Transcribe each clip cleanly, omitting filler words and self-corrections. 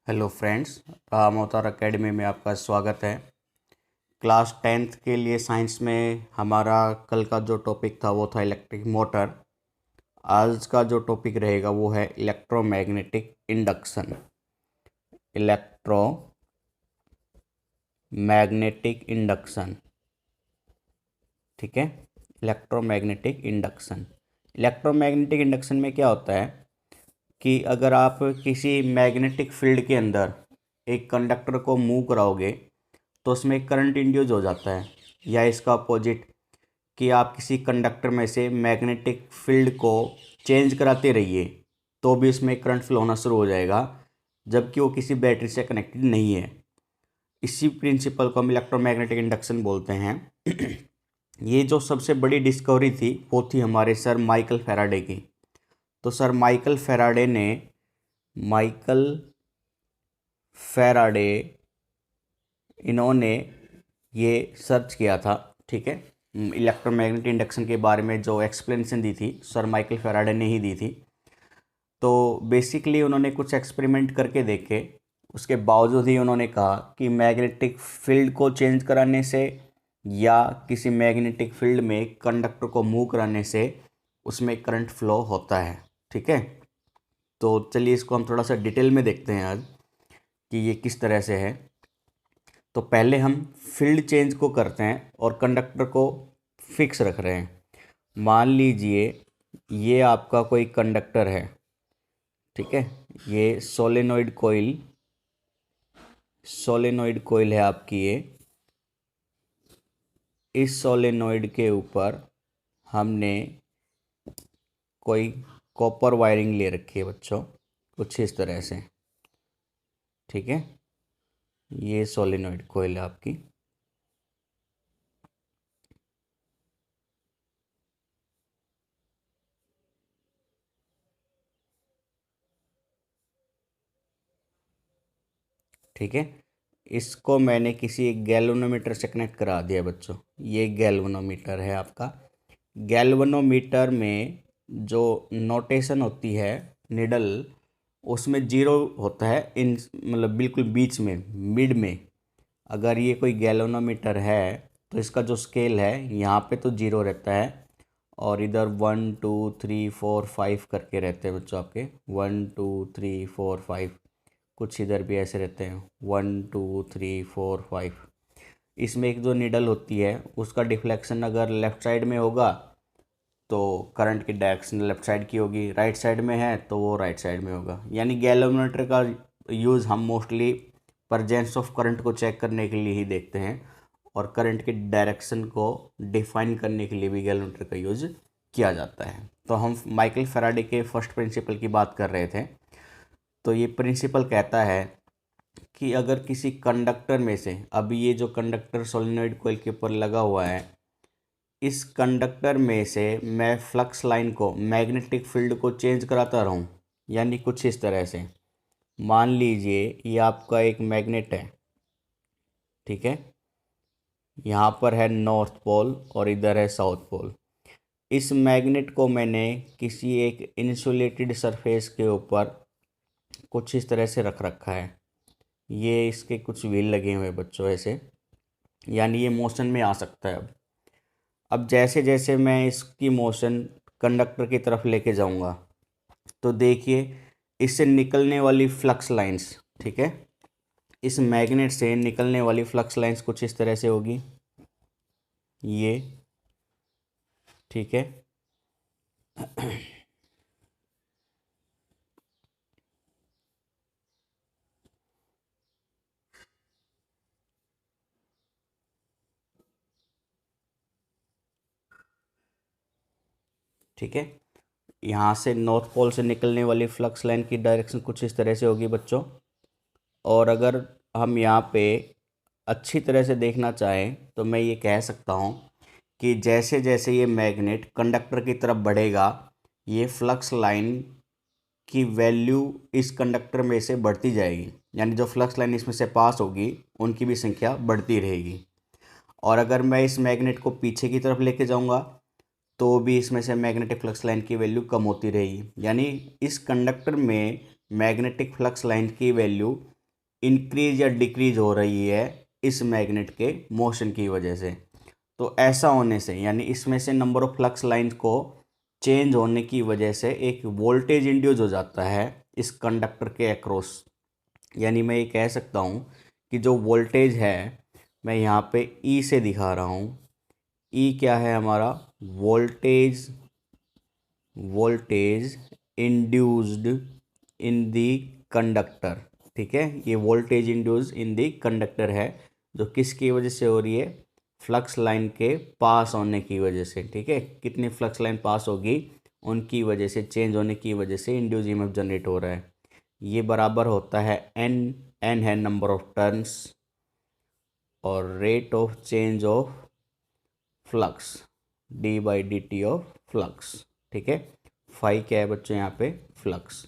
Hello friends, Ram अवतार academy में आपका स्वागत है। क्लास 10th के लिए साइंस में हमारा कल का जो टॉपिक था वो था इलेक्ट्रिक मोटर। आज का जो टॉपिक रहेगा वो है इलेक्ट्रोमैग्नेटिक इंडक्शन। इलेक्ट्रोमैग्नेटिक इंडक्शन, ठीक है। Electromagnetic induction. इलेक्ट्रोमैग्नेटिक इंडक्शन में क्या होता है कि अगर आप किसी मैग्नेटिक फील्ड के अंदर एक कंडक्टर को मूव कराओगे तो उसमें करंट इंड्यूस हो जाता है, या इसका अपोजिट कि आप किसी कंडक्टर में से मैग्नेटिक फील्ड को चेंज कराते रहिए तो भी इसमें करंट फ्लो होना शुरू हो जाएगा, जबकि वो किसी बैटरी से कनेक्टेड नहीं है। इसी प्रिंसिपल को हम इलेक्ट्रोमैग्नेटिक इंडक्शन बोलते हैं। ये जो सबसे बड़ी डिस्कवरी थी वो थी हमारे सर माइकल फैराडे की। तो सर माइकल फैराडे इन्होंने ये सर्च किया था, ठीक है। इलेक्ट्रोमैग्नेटिक इंडक्शन के बारे में जो एक्सप्लेनेशन दी थी सर माइकल फैराडे ने ही दी थी। तो बेसिकली उन्होंने कुछ एक्सपेरिमेंट करके देखे, उसके बावजूद ही उन्होंने कहा कि मैग्नेटिक फील्ड को चेंज कराने से या किसी मैग्नेटिक फील्ड में कंडक्टर को मूव कराने से उसमें करंट फ्लो होता है, ठीक है। तो चलिए इसको हम थोड़ा सा डिटेल में देखते हैं आज कि ये किस तरह से है। तो पहले हम फील्ड चेंज को करते हैं और कंडक्टर को फिक्स रख रहे हैं। मान लीजिए ये आपका कोई कंडक्टर है, ठीक है। ये सोलेनोइड कोयल है आपकी ये। इस सोलेनोइड के ऊपर हमने कोई कॉपर वायरिंग ले रखी है बच्चों, कुछ इस तरह से, ठीक है। ये सोलेनोइड कोयल है आपकी। ठीक है, इसको मैंने किसी एक गैल्वेनोमीटर से कनेक्ट करा दिया बच्चों। ये गैल्वेनोमीटर है आपका। गैल्वेनोमीटर में जो नोटेशन होती है निडल, उसमें जीरो होता है, इन मतलब बिल्कुल बीच में, मिड में। अगर ये कोई गैल्वेनोमीटर है तो इसका जो स्केल है यहाँ पे तो जीरो रहता है, और इधर 1 2 3 4 5 करके रहते हैं बच्चों आपके। 1 2 3 4 5, कुछ इधर भी ऐसे रहते हैं 1 2 3 4 5। इसमें एक जो निडल होती है उसका डिफ्लेक्शन अगर लेफ़्ट साइड में होगा तो करंट की डायरेक्शन लेफ़्ट साइड की होगी, राइट साइड में है तो वो राइट साइड में होगा। यानी गैल्वेनोमीटर का यूज़ हम मोस्टली परजेंस ऑफ करंट को चेक करने के लिए ही देखते हैं, और करंट की डायरेक्शन को डिफाइन करने के लिए भी गैल्वेनोमीटर का यूज़ किया जाता है। तो हम माइकल फैराडे के फर्स्ट प्रिंसिपल की बात कर रहे थे। तो ये प्रिंसिपल कहता है कि अगर किसी कंडक्टर में से, अब ये जो कंडक्टर सोलेनोइड कोइल के ऊपर लगा हुआ है, इस कंडक्टर में से मैं फ्लक्स लाइन को, मैग्नेटिक फील्ड को चेंज कराता रहूं, यानी कुछ इस तरह से। मान लीजिए ये आपका एक मैग्नेट है, ठीक है। यहाँ पर है नॉर्थ पोल और इधर है साउथ पोल। इस मैग्नेट को मैंने किसी एक इंसुलेटेड सरफेस के ऊपर कुछ इस तरह से रख रखा है। ये इसके कुछ व्हील लगे हुए हैं बच्चों ऐसे, यानी ये मोशन में आ सकता है। अब जैसे जैसे मैं इसकी मोशन कंडक्टर की तरफ लेके जाऊंगा तो देखिए इससे निकलने वाली फ्लक्स लाइंस, ठीक है, इस मैग्नेट से निकलने वाली फ्लक्स लाइंस कुछ इस तरह से होगी ये, ठीक है। ठीक है, यहाँ से नॉर्थ पोल से निकलने वाली फ्लक्स लाइन की डायरेक्शन कुछ इस तरह से होगी बच्चों। और अगर हम यहाँ पे अच्छी तरह से देखना चाहें तो मैं ये कह सकता हूँ कि जैसे जैसे ये मैग्नेट कंडक्टर की तरफ बढ़ेगा, ये फ्लक्स लाइन की वैल्यू इस कंडक्टर में से बढ़ती जाएगी, यानी जो फ्लक्स लाइन इसमें से पास होगी उनकी भी संख्या बढ़ती रहेगी। और अगर मैं इस मैग्नेट को पीछे की तरफ लेके जाऊंगा तो भी इसमें से मैग्नेटिक फ्लक्स लाइन की वैल्यू कम होती रहेगी। यानी इस कंडक्टर में मैग्नेटिक फ्लक्स लाइन की वैल्यू इंक्रीज या डिक्रीज हो रही है इस मैग्नेट के मोशन की वजह से। तो ऐसा होने से यानी इसमें से नंबर ऑफ फ्लक्स लाइंस को चेंज होने की वजह से एक वोल्टेज इंड्यूस हो जाता है इस कंडक्टर के अक्रॉस। यानी मैं ये कह सकता हूँ कि जो वोल्टेज है, मैं यहाँ पे ई से दिखा रहा हूँ। ई क्या है हमारा? Voltage induced in the conductor. ठीक है, ये voltage induced in the conductor है, जो किसकी वजह से हो रही है? फ्लक्स लाइन के पास होने की वजह से। ठीक है, कितनी फ्लक्स लाइन पास होगी, उनकी वजह से, चेंज होने की वजह से इंड्यूस ईएमएफ जनरेट हो रहा है। ये बराबर होता है एन है नंबर ऑफ टर्न्स और rate of change of flux D by d T of flux. ठीक है, फाई क्या है बच्चों यहाँ पे? फ्लक्स।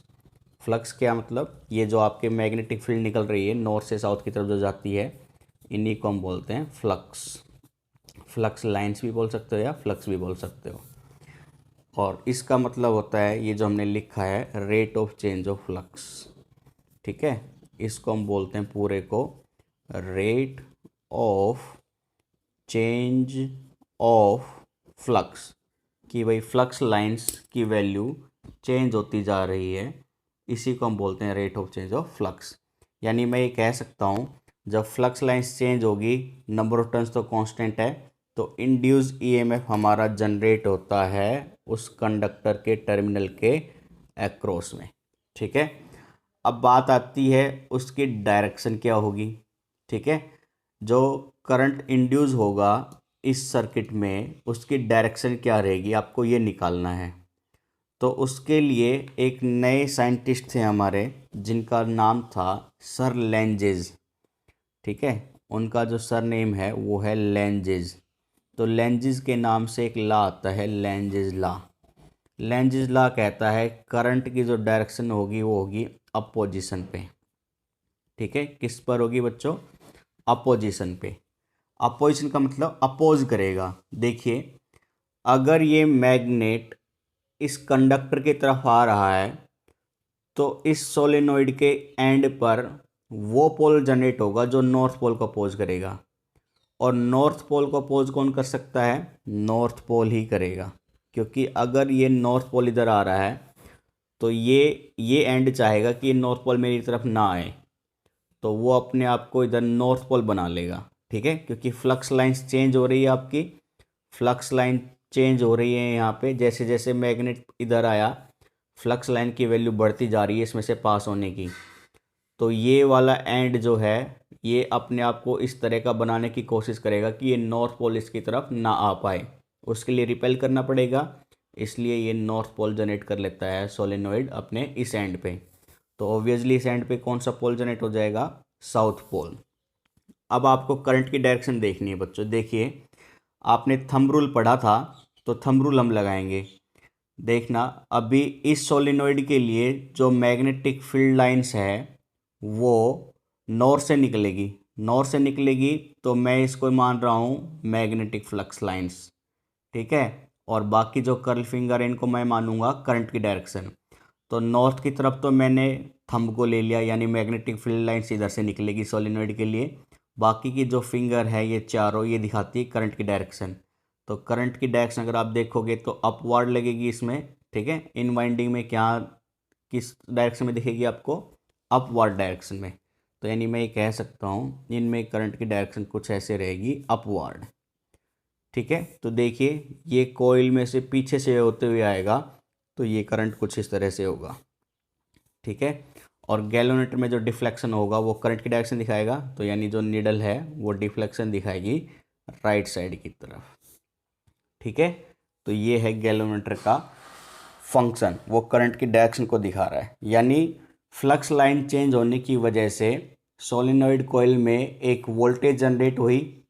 फ्लक्स क्या मतलब? ये जो आपके मैग्नेटिक फील्ड निकल रही है नॉर्थ से साउथ की तरफ जो जाती है, इन्हीं को हम बोलते हैं फ्लक्स। फ्लक्स लाइंस भी बोल सकते हो या फ्लक्स भी बोल सकते हो। और इसका मतलब होता है ये जो हमने लिखा है rate of change of flux. ठीक है, इसको हम बोलते हैं पूरे को rate of change of flux. कि भाई फ्लक्स लाइंस की वैल्यू चेंज होती जा रही है, इसी को हम बोलते हैं rate of change of flux. यानी मैं ये कह सकता हूँ जब फ्लक्स लाइंस चेंज होगी, नंबर ऑफ टर्न्स तो कांस्टेंट है, तो इंड्यूस्ड ईएमएफ हमारा जनरेट होता है उस कंडक्टर के टर्मिनल के अक्रॉस में। ठीक है, अब बात आती है उसकी डायरेक्शन क्या होगी। ठीक है, जो करंट इंड्यूस होगा इस सर्किट में, उसकी डायरेक्शन क्या रहेगी, आपको ये निकालना है। तो उसके लिए एक नए साइंटिस्ट थे हमारे, जिनका नाम था सर लेंजेज। ठीक है, उनका जो सर नेम है वो है लेंजेज। तो लेंजेज के नाम से एक लॉ आता है, लेंजेज लॉ। लेंजेज लॉ कहता है करंट की जो डायरेक्शन होगी वो होगी अपोजिशन पे। ठीक है, किस पर होगी बच्चों? अपोजिशन पे। अपोजिशन का मतलब अपोज करेगा। देखिए, अगर ये मैग्नेट इस कंडक्टर की तरफ आ रहा है, तो इस सोलेनोइड के एंड पर वो पोल जनरेट होगा जो नॉर्थ पोल को अपोज करेगा। और नॉर्थ पोल को अपोज कौन कर सकता है? नॉर्थ पोल ही करेगा, क्योंकि अगर ये नॉर्थ पोल इधर आ रहा है तो ये एंड चाहेगा कि ये नॉर्थ पोल मेरी तरफ ना आए, तो वो अपने आप को इधर नॉर्थ पोल बना लेगा। ठीक है, क्योंकि फ्लक्स लाइंस चेंज हो रही है, आपकी फ्लक्स लाइन चेंज हो रही है। यहाँ पे जैसे जैसे मैग्नेट इधर आया, फ्लक्स लाइन की वैल्यू बढ़ती जा रही है इसमें से पास होने की। तो ये वाला एंड जो है, ये अपने आप को इस तरह का बनाने की कोशिश करेगा कि ये नॉर्थ पोल इसकी तरफ ना आ पाए। उसके लिए रिपेल करना पड़ेगा, इसलिए ये नॉर्थ पोल जनरेट कर लेता है सोलेनोइड अपने इस एंड पे। तो ऑब्वियसली इस एंड पे कौन सा पोल जनरेट हो जाएगा? South pole. अब आपको करंट की डायरेक्शन देखनी है बच्चों। देखिए, आपने थंब रूल पढ़ा था, तो थंब रूल हम लगाएंगे। देखना, अभी इस सोलेनोइड के लिए जो मैग्नेटिक फील्ड लाइंस है वो नॉर्थ से निकलेगी। नॉर्थ से निकलेगी तो मैं इसको मान रहा हूँ मैग्नेटिक फ्लक्स लाइंस। ठीक है, और बाकी जो कर्ल फिंगर है इनको मैं मानूंगा करंट की डायरेक्शन। तो नॉर्थ की तरफ तो मैंने थंब को ले लिया, यानी मैग्नेटिक फील्ड लाइंस इधर से निकलेगी सोलेनोइड के लिए। बाकी की जो फिंगर है ये चारों, ये दिखाती है करंट की डायरेक्शन। तो करंट की डायरेक्शन अगर आप देखोगे तो अपवर्ड लगेगी इसमें। ठीक है, इन वाइंडिंग में क्या, किस डायरेक्शन में दिखेगी आपको? अपवर्ड डायरेक्शन में। तो यानी मैं ये कह सकता हूँ इनमें करंट की डायरेक्शन कुछ ऐसे रहेगी, अपवर्ड। ठीक है, तो देखिए ये कोयल में से पीछे से होते हुए आएगा, तो ये करंट कुछ इस तरह से होगा। ठीक है, और गैल्वेनोमीटर में जो डिफ्लेक्शन होगा वो करंट की डायरेक्शन दिखाएगा, तो यानी जो नीडल है वो डिफ्लेक्शन दिखाएगी राइट साइड की तरफ। ठीक है, तो ये है गैल्वेनोमीटर का फंक्शन, वो करंट की डायरेक्शन को दिखा रहा है। यानी फ्लक्स लाइन चेंज होने की वजह से सोलेनोइड कॉइल में एक वोल्टेज जनरेट हुई,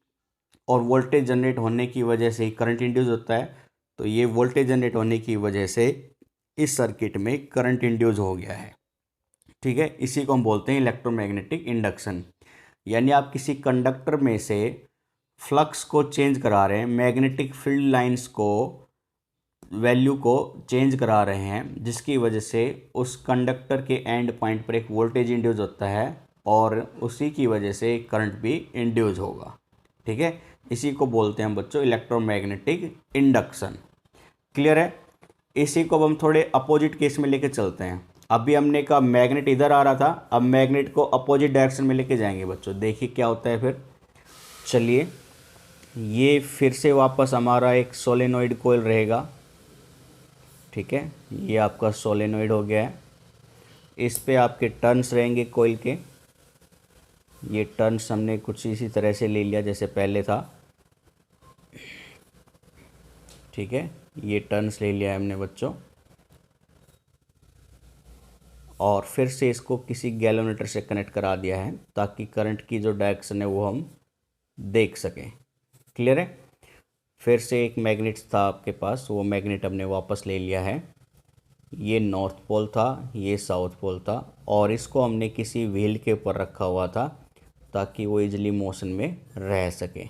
और वोल्टेज जनरेट होने की वजह से ही करंट इंड्यूस होता है। तो ये वोल्टेज जनरेट होने की वजह से इस सर्किट में करंट इंड्यूस हो गया है। ठीक है, इसी को हम बोलते हैं इलेक्ट्रोमैग्नेटिक इंडक्शन। यानी आप किसी कंडक्टर में से फ्लक्स को चेंज करा रहे हैं, मैग्नेटिक फील्ड लाइंस को, वैल्यू को चेंज करा रहे हैं, जिसकी वजह से उस कंडक्टर के एंड पॉइंट पर एक वोल्टेज इंड्यूस होता है, और उसी की वजह से करंट भी इंड्यूस होगा। ठीक है, इसी को बोलते हैं हम बच्चों इलेक्ट्रोमैग्नेटिक इंडक्शन। क्लियर है। इसी को अब हम थोड़े अपोजिट केस में लेके चलते हैं। अभी हमने कहा मैग्नेट इधर आ रहा था, अब मैग्नेट को अपोजिट डायरेक्शन में लेके जाएंगे बच्चों, देखिए क्या होता है फिर। चलिए, ये फिर से वापस हमारा एक सोलेनोइड कोयल रहेगा। ठीक है, ये आपका सोलेनोइड हो गया है। इस पे आपके टर्न्स रहेंगे कोयल के। ये टर्न्स हमने कुछ इसी तरह से ले लिया जैसे पहले था। ठीक है, ये टर्न्स ले लिया है हमने बच्चों, और फिर से इसको किसी गैल्वेनोमीटर से कनेक्ट करा दिया है ताकि करंट की जो डायरेक्शन है वो हम देख सकें। क्लियर है। फिर से एक मैग्नेट था आपके पास, वो मैग्नेट हमने वापस ले लिया है। ये नॉर्थ पोल था, ये साउथ पोल था, और इसको हमने किसी व्हील के ऊपर रखा हुआ था ताकि वो इजीली मोशन में रह सके।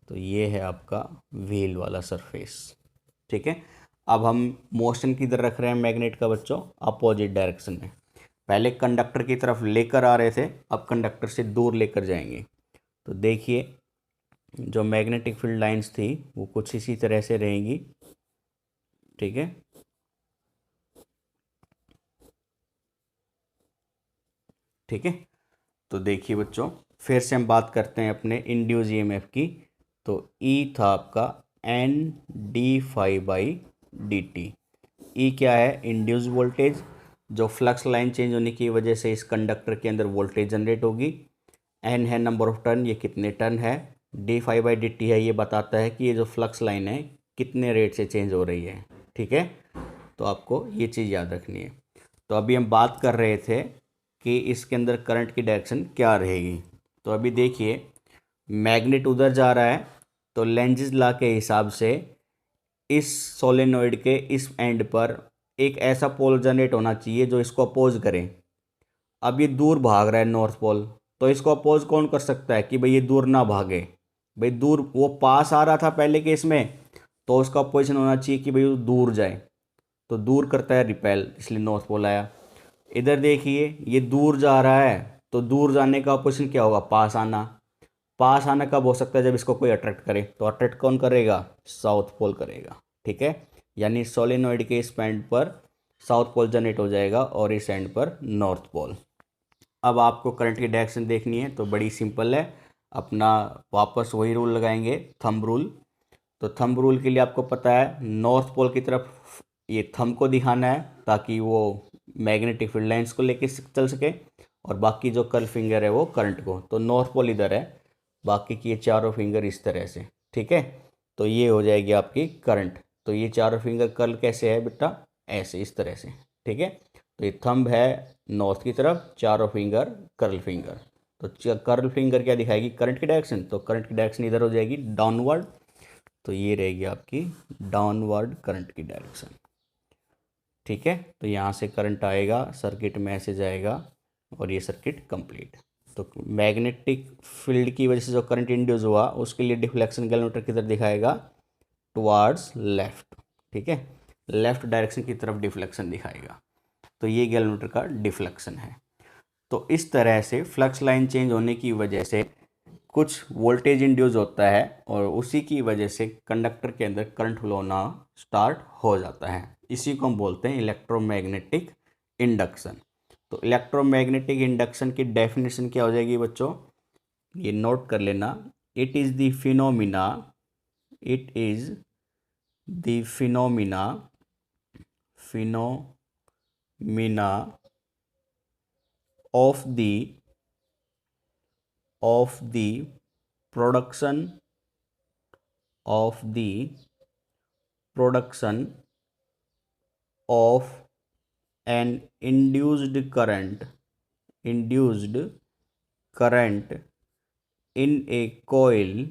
तो ये है आपका व्हील वाला सरफेस। ठीक है, अब हम मोशन किधर रख रहे हैं मैग्नेट का बच्चों, अपोजिट डायरेक्शन में। पहले कंडक्टर की तरफ लेकर आ रहे थे, अब कंडक्टर से दूर लेकर जाएंगे। तो देखिए, जो मैग्नेटिक फील्ड लाइंस थी वो कुछ इसी तरह से रहेंगी। ठीक है, ठीक है। तो देखिए बच्चों, फिर से हम बात करते हैं अपने इंड्यूस ईएमएफ की। तो ई था आपका N d phi by d t. E क्या है, इंड्यूस वोल्टेज, जो फ्लक्स लाइन चेंज होने की वजह से इस कंडक्टर के अंदर वोल्टेज जनरेट होगी। एन है नंबर ऑफ टर्न, ये कितने टर्न है। D phi by d t है, ये बताता है कि ये जो फ्लक्स लाइन है कितने रेट से चेंज हो रही है। ठीक है, तो आपको ये चीज़ याद रखनी है। तो अभी हम बात कर रहे थे कि इसके अंदर करंट की डायरेक्शन क्या रहेगी। तो अभी देखिए, मैग्नेट उधर जा रहा है, तो लेंजिस लॉ के हिसाब से इस सोलेनोइड के इस एंड पर एक ऐसा पोल जनरेट होना चाहिए जो इसको अपोज करे। अब ये दूर भाग रहा है नॉर्थ पोल, तो इसको अपोज कौन कर सकता है कि भाई ये दूर ना भागे। भाई दूर, वो पास आ रहा था पहले केस में, तो उसका अपोजिशन होना चाहिए कि भाई वो दूर जाए। तो दूर करता है रिपेल, इसलिए नॉर्थ पोल आया। इधर देखिए, ये दूर जा रहा है, तो दूर जाने का अपोजिशन क्या होगा, पास आना। पास आना कब हो सकता है, जब इसको कोई अट्रैक्ट करे। तो अट्रैक्ट कौन करेगा, साउथ पोल करेगा। ठीक है, यानी सोलेनोइड के इस एंड पर साउथ पोल जनरेट हो जाएगा और इस एंड पर नॉर्थ पोल। अब आपको करंट की डायरेक्शन देखनी है तो बड़ी सिंपल है, अपना वापस वही रूल लगाएंगे, थंब रूल। तो थंब रूल के लिए आपको पता है, नॉर्थ पोल की तरफ ये थंब को दिखाना है ताकि वो मैग्नेटिक फील्ड लाइंस को लेके चल सके, और बाकी जो कर्ल फिंगर है वो करंट को। तो नॉर्थ पोल इधर है, बाकी की ये चारों फिंगर इस तरह से। ठीक है, तो ये हो जाएगी आपकी करंट। तो ये चारों फिंगर कर्ल कैसे है बेटा, ऐसे, इस तरह से। ठीक है, तो ये थंब है नॉर्थ की तरफ, चारों फिंगर कर्ल फिंगर। तो कर्ल फिंगर क्या दिखाएगी, करंट की डायरेक्शन। तो करंट की डायरेक्शन इधर हो जाएगी डाउनवर्ड, तो ये रहेगी आपकी डाउनवर्ड करंट की डायरेक्शन। ठीक है, तो यहाँ से करंट आएगा, सर्किट में ऐसे जाएगा, और ये सर्किट कंप्लीट। तो मैग्नेटिक फील्ड की वजह से जो करंट इंड्यूस हुआ उसके लिए डिफ्लेक्शन गैल्वेनोमीटर किधर दिखाएगा, टुवार्ड्स लेफ्ट। ठीक है, लेफ्ट डायरेक्शन की तरफ डिफ्लेक्शन दिखाएगा। तो ये गैल्वेनोमीटर का डिफ्लेक्शन है। तो इस तरह से फ्लक्स लाइन चेंज होने की वजह से कुछ वोल्टेज इंड्यूस होता है, और उसी की वजह से कंडक्टर के अंदर करंट फ्लो होना स्टार्ट हो जाता है। इसी को हम बोलते हैं इलेक्ट्रोमैग्नेटिक इंडक्शन। तो इलेक्ट्रोमैग्नेटिक इंडक्शन की डेफिनेशन क्या हो जाएगी बच्चों, ये नोट कर लेना। It is the phenomena, it is the phenomena, phenomena of the production of the production of an induced current in a coil,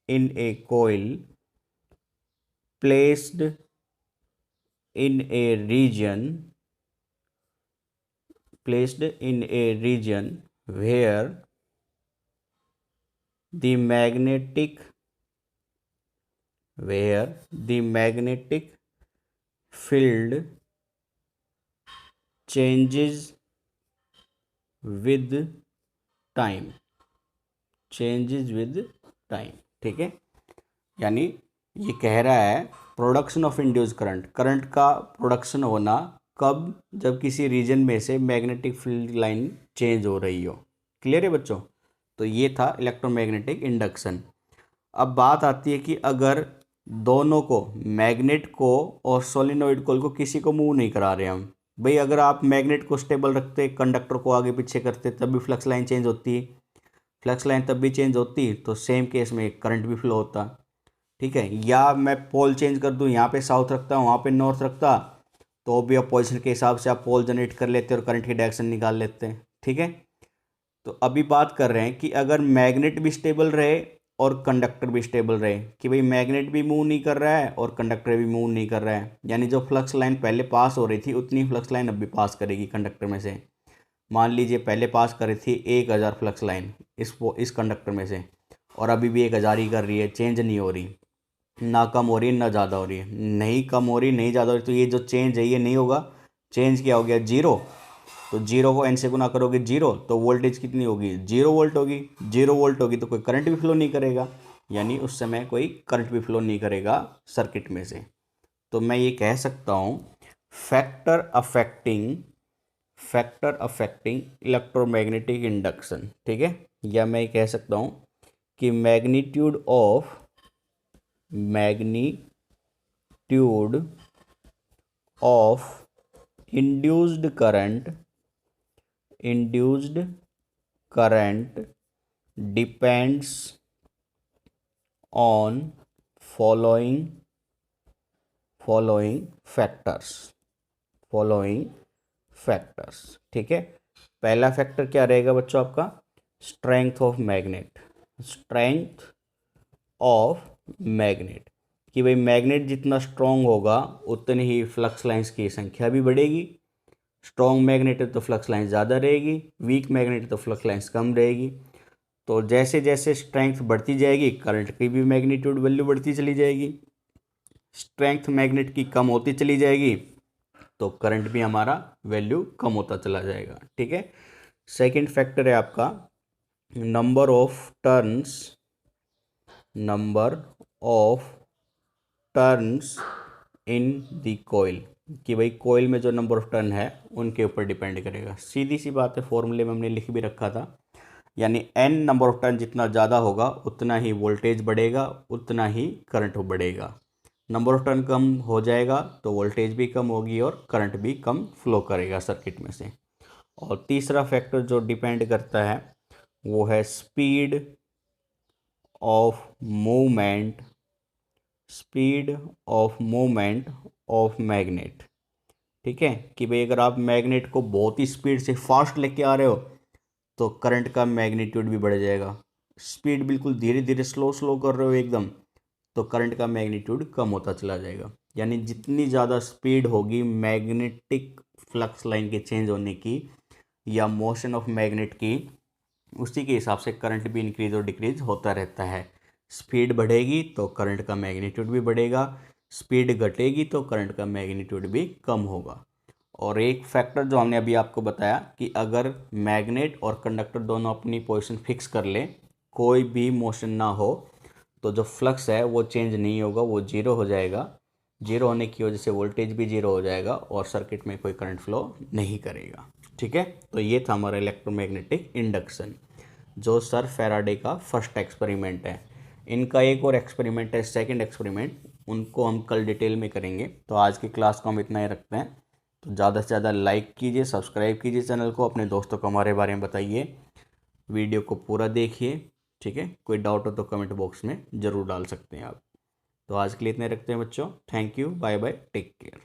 in a coil placed in a region, placed in a region where the magnetic, where the magnetic field changes with time, changes with time, ठीक है। यानी ये कह रहा है production of induce current, current का production होना कब, जब किसी रीजन में से मैग्नेटिक फील्ड लाइन चेंज हो रही हो। क्लियर है बच्चों। तो ये था इलेक्ट्रोमैग्नेटिक इंडक्शन। अब बात आती है कि अगर दोनों को, मैग्नेट को और सोलिनॉइड कोइल को, किसी को मूव नहीं करा रहे हम, भाई अगर आप मैग्नेट को स्टेबल रखते, कंडक्टर को आगे पीछे करते, तब भी फ्लक्स लाइन चेंज होती, फ्लक्स लाइन तब भी चेंज होती, तो सेम केस में करंट भी फ्लो होता, ठीक है। या मैं पोल चेंज कर दूं, यहाँ पे साउथ रखता वहाँ पे नॉर्थ रखता, तो भी अपोजिशन के हिसाब से आप पोल जनरेट कर लेते और करंट की डायरेक्शन निकाल लेते हैं, ठीक है। तो अभी बात कर रहे हैं कि अगर मैग्नेट भी स्टेबल रहे और कंडक्टर भी स्टेबल रहे, कि भाई मैग्नेट भी मूव नहीं कर रहा है और कंडक्टर भी मूव नहीं कर रहा है, यानी जो फ्लक्स लाइन पहले पास हो रही थी उतनी फ्लक्स लाइन अब भी पास करेगी कंडक्टर में से। मान लीजिए पहले पास कर रही थी 1000 फ्लक्स लाइन इस कंडक्टर में से, और अभी भी 1000 ही कर रही है, चेंज नहीं हो रही, ना कम हो रही है ना ज़्यादा हो रही है, नहीं कम हो रही नहीं ज़्यादा हो रही, तो ये जो चेंज है ये नहीं होगा। चेंज क्या हो गया, जीरो। तो जीरो को एन से गुना करोगे जीरो, तो वोल्टेज कितनी होगी, 0 वोल्ट होगी। 0 वोल्ट होगी तो कोई करंट भी फ्लो नहीं करेगा, यानी उस समय कोई करंट भी फ्लो नहीं करेगा सर्किट में से। तो मैं ये कह सकता हूँ फैक्टर अफेक्टिंग इलेक्ट्रोमैग्नेटिक इंडक्शन, ठीक है। या मैं ये कह सकता हूँ कि magnitude of induced current depends on following factors, ठीक है। पहला फैक्टर क्या रहेगा बच्चों आपका, स्ट्रेंथ ऑफ मैग्नेट, कि भाई मैग्नेट जितना स्ट्रॉन्ग होगा उतनी ही फ्लक्स लाइंस की संख्या भी बढ़ेगी। स्ट्रॉन्ग मैग्नेट है तो फ्लक्स लाइंस ज़्यादा रहेगी, वीक मैग्नेट है तो फ्लक्स लाइंस कम रहेगी। तो जैसे जैसे स्ट्रेंथ बढ़ती जाएगी करंट की भी मैग्नीट्यूड वैल्यू बढ़ती चली जाएगी। स्ट्रेंथ मैग्नेट की कम होती चली जाएगी तो करंट भी हमारा वैल्यू कम होता चला जाएगा, ठीक है। सेकंड फैक्टर है आपका number of turns in the coil, कि भाई कोयल में जो नंबर ऑफ टर्न है उनके ऊपर डिपेंड करेगा। सीधी सी बात है, फॉर्मूले में हमने लिख भी रखा था, यानी n नंबर ऑफ टर्न जितना ज़्यादा होगा उतना ही वोल्टेज बढ़ेगा, उतना ही करंट बढ़ेगा। नंबर ऑफ टर्न कम हो जाएगा तो वोल्टेज भी कम होगी और करंट भी कम फ्लो करेगा सर्किट में से। और तीसरा फैक्टर जो डिपेंड करता है वो है speed of movement of magnet, ठीक है। कि भाई अगर आप मैग्नेट को बहुत ही स्पीड से फास्ट लेके आ रहे हो तो करंट का मैग्नीट्यूड भी बढ़ जाएगा। स्पीड बिल्कुल धीरे धीरे स्लो कर रहे हो एकदम, तो करंट का मैग्नीट्यूड कम होता चला जाएगा। यानी जितनी ज़्यादा स्पीड होगी मैग्नेटिक फ्लक्स लाइन के चेंज होने की या मोशन ऑफ मैग्नेट की, उसी के हिसाब से करंट भी इंक्रीज और डिक्रीज होता रहता है। स्पीड बढ़ेगी तो करंट का मैग्नीट्यूड भी बढ़ेगा, स्पीड घटेगी तो करंट का मैग्नीट्यूड भी कम होगा। और एक फैक्टर जो हमने अभी आपको बताया कि अगर मैग्नेट और कंडक्टर दोनों अपनी पोजीशन फिक्स कर लें, कोई भी मोशन ना हो, तो जो फ्लक्स है वो चेंज नहीं होगा, वो जीरो हो जाएगा। जीरो होने की वजह से वोल्टेज भी जीरो हो जाएगा और सर्किट में कोई करंट फ्लो नहीं करेगा, ठीक है। तो ये था हमारा इलेक्ट्रोमैग्नेटिक इंडक्शन, जो सर फैराडे का फर्स्ट एक्सपेरिमेंट है। इनका एक और एक्सपेरिमेंट है, सेकंड एक्सपेरिमेंट, उनको हम कल डिटेल में करेंगे। तो आज की क्लास को हम इतना ही रखते हैं। तो ज़्यादा से ज़्यादा लाइक कीजिए, सब्सक्राइब कीजिए चैनल को, अपने दोस्तों को हमारे बारे में बताइए, वीडियो को पूरा देखिए, ठीक है। कोई डाउट हो तो कमेंट बॉक्स में ज़रूर डाल सकते हैं आप। तो आज के लिए इतने रखते हैं बच्चों, thank you, bye bye, take care.